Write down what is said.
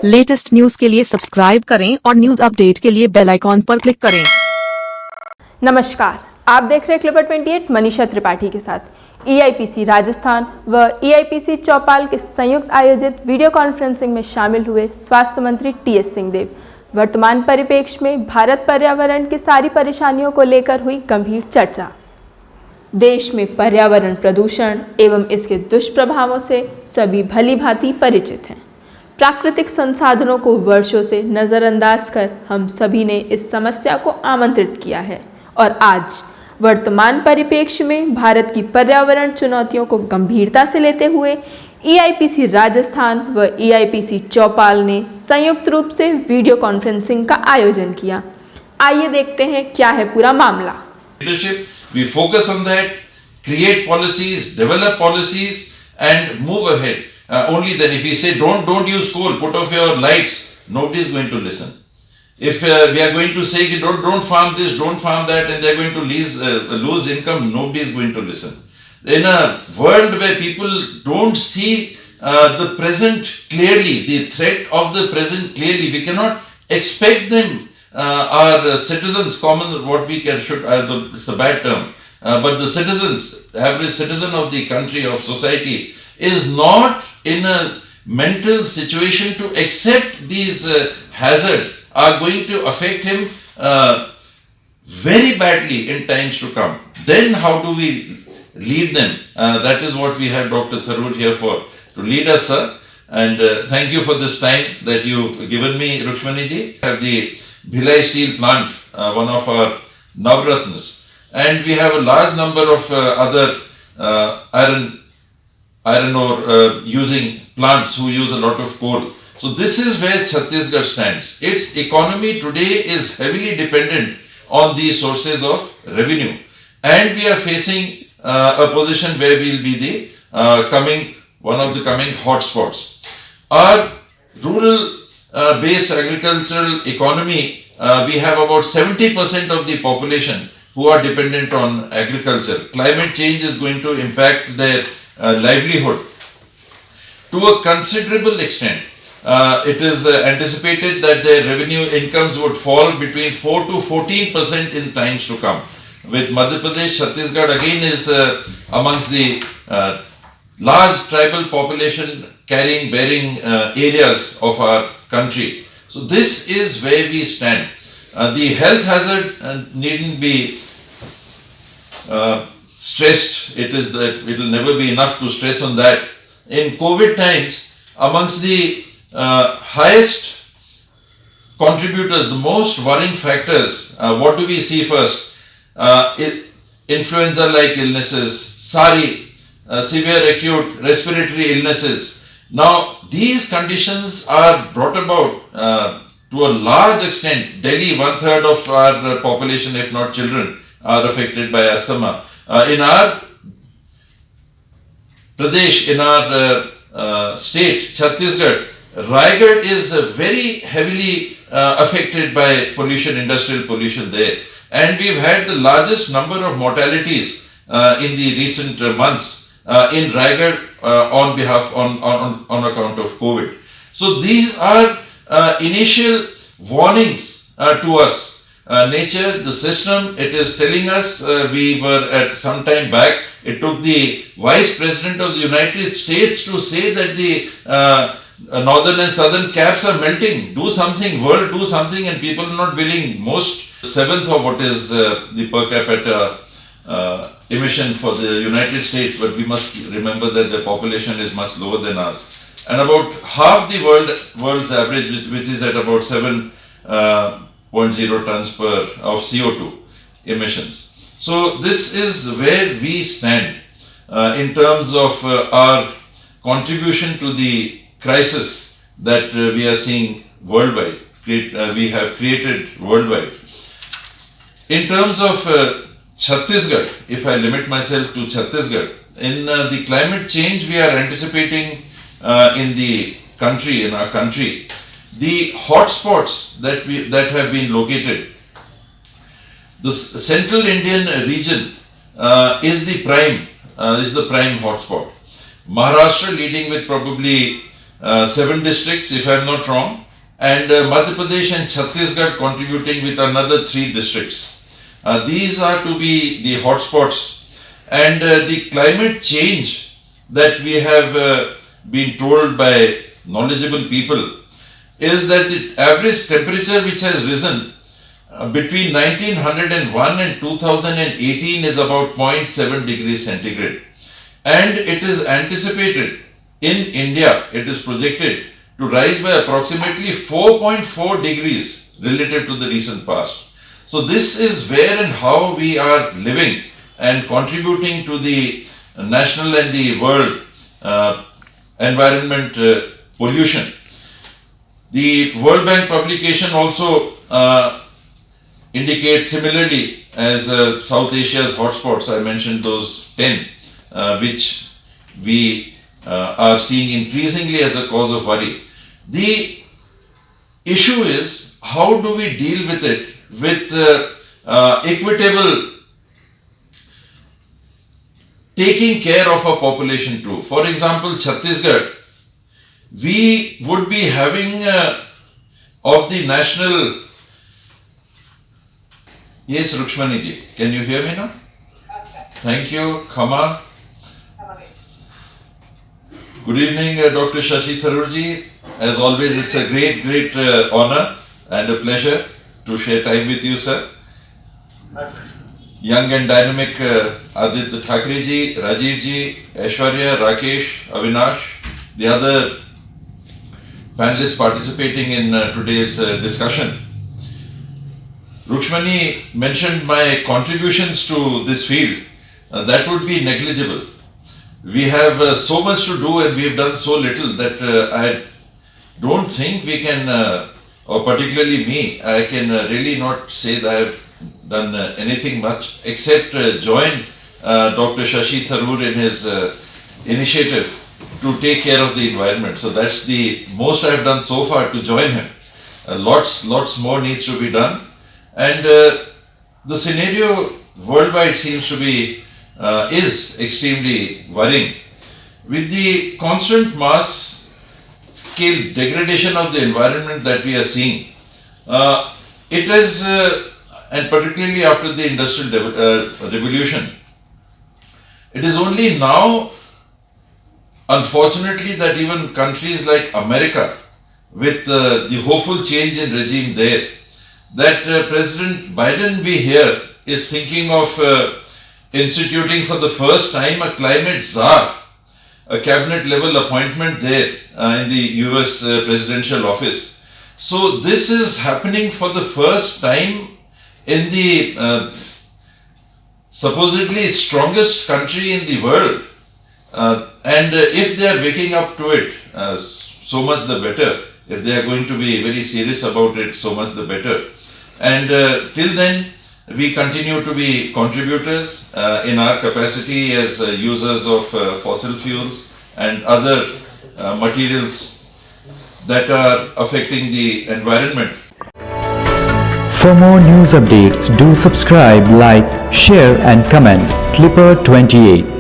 Latest news के लिए subscribe करें और न्यूज अपडेट के लिए बेल आइकॉन पर क्लिक करें। नमस्कार, आप देख रहे हैं क्लिपर 28 मनीषा त्रिपाठी के साथ। ईआईपीसी राजस्थान व ईआईपीसी चौपाल के संयुक्त आयोजित वीडियो कॉन्फ्रेंसिंग में शामिल हुए स्वास्थ्य मंत्री टीएस सिंहदेव। वर्तमान परिप्रेक्ष्य में भारत पर्यावरण की सारी परेशानियों को लेकर हुई गंभीर चर्चा। देश में पर्यावरण प्रदूषण एवं इसके दुष्प्रभावों से सभी भली भांति परिचित हैं। प्राकृतिक संसाधनों को वर्षों से नज़रअंदाज कर हम सभी ने इस समस्या को आमंत्रित किया है और आज वर्तमान परिप्रेक्ष्य में भारत की पर्यावरण चुनौतियों को गंभीरता से लेते हुए ईआईपीसी राजस्थान व ईआईपीसी चौपाल ने संयुक्त रूप से वीडियो कॉन्फ्रेंसिंग का आयोजन किया। आइए देखते हैं क्या है पूरा मामला। We focus on that, create policies, develop policies and move ahead. Only then, if we say don't use coal, put off your lights, nobody is going to listen. If we are going to say don't farm this, don't farm that, and they are going to lose income, nobody is going to listen. In a world where people don't see the present clearly, the threat of the present clearly, we cannot expect them, our citizens, common, what we can should, it's a bad term, but the citizens, the average citizen of the country, of society, is not in a mental situation to accept these hazards are going to affect him very badly in times to come. Then how do we lead them? That is what we have Dr. Tharoor here for, to lead us, sir. And thank you for this time that you've given me, Rukshmani ji. We have the Bhilai Steel Plant, one of our Navratnas. And we have a large number of other iron ore using plants who use a lot of coal. So this is where Chhattisgarh stands. Its economy today is heavily dependent on these sources of revenue. And we are facing a position where we will be the one of the coming hotspots. Our rural based agricultural economy, we have about 70% of the population who are dependent on agriculture. Climate change is going to impact their livelihood to a considerable extent. It is anticipated that their revenue incomes would fall between 4 to 14% in times to come. With Madhya Pradesh, Chhattisgarh again is amongst the large tribal population bearing areas of our country. So this is where we stand. The health hazard needn't be stressed. It will never be enough to stress on that. In COVID times, amongst the highest contributors, the most worrying factors, what do we see first? Influenza-like illnesses, SARI, severe acute respiratory illnesses. Now, these conditions are brought about to a large extent. Delhi, 1/3 of our population, if not children, are affected by asthma. In our Pradesh, in our state, Chhattisgarh, Raigad is very heavily affected by pollution, industrial pollution there. And we've had the largest number of mortalities in the recent months in Raigad on account of COVID. So these are initial warnings to us. Nature, the system, it is telling us, we were at some time back, it took the Vice President of the United States to say that the northern and southern caps are melting. Do something, world, do something, and people are not willing. Most seventh of what is the per capita emission for the United States, but we must remember that the population is much lower than ours. And about half the world's average, which is at about 7.0 tons of CO2 emissions. So this is where we stand in terms of our contribution to the crisis that we are seeing worldwide, we have created worldwide. In terms of Chhattisgarh, if I limit myself to Chhattisgarh, in the climate change we are anticipating in our country, the hotspots that have been located, the central Indian region is the prime hotspot. Maharashtra leading with probably 7 districts, if I am not wrong, and Madhya Pradesh and Chhattisgarh contributing with another 3 districts. These are to be the hotspots, and the climate change that we have been told by knowledgeable people is that the average temperature which has risen between 1901 and 2018 is about 0.7 degrees centigrade, and it is anticipated in India, it is projected to rise by approximately 4.4 degrees relative to the recent past. So this is where and how we are living and contributing to the national and the world environment pollution. The World Bank publication also indicates similarly as South Asia's hotspots. I mentioned those 10 which we are seeing increasingly as a cause of worry. The issue is, how do we deal with it with equitable taking care of our population too. For example, Chhattisgarh, we would be having of the national. Yes, Rukshmani ji, can you hear me now? Thank you, Khama. Good evening, Dr. Shashi Tharoor ji. As always, it's a great honor and a pleasure to share time with you, sir. Young and dynamic Aditya Thackeray ji, Rajiv ji, Aishwarya, Rakesh, Avinash, the other panelists participating in today's discussion. Rukshmani mentioned my contributions to this field. That would be negligible. We have so much to do and we have done so little that I don't think we can, or particularly me, I can really not say that I have done anything much except join Dr. Shashi Tharoor in his initiative to take care of the environment. So that's the most I have done so far, to join him. Lots more needs to be done. And the scenario worldwide seems to be, is extremely worrying. With the constant mass scale degradation of the environment that we are seeing, it is, and particularly after the industrial revolution, it is only now, unfortunately, that even countries like America, with the hopeful change in regime there, that President Biden, we hear, is thinking of instituting for the first time a climate czar, a cabinet level appointment there in the US presidential office. So this is happening for the first time in the supposedly strongest country in the world. And if they are waking up to it, so much the better. If they are going to be very serious about it, so much the better. And till then, we continue to be contributors in our capacity as users of fossil fuels and other materials that are affecting the environment. For more news updates, do subscribe, like, share and comment. Clipper 28.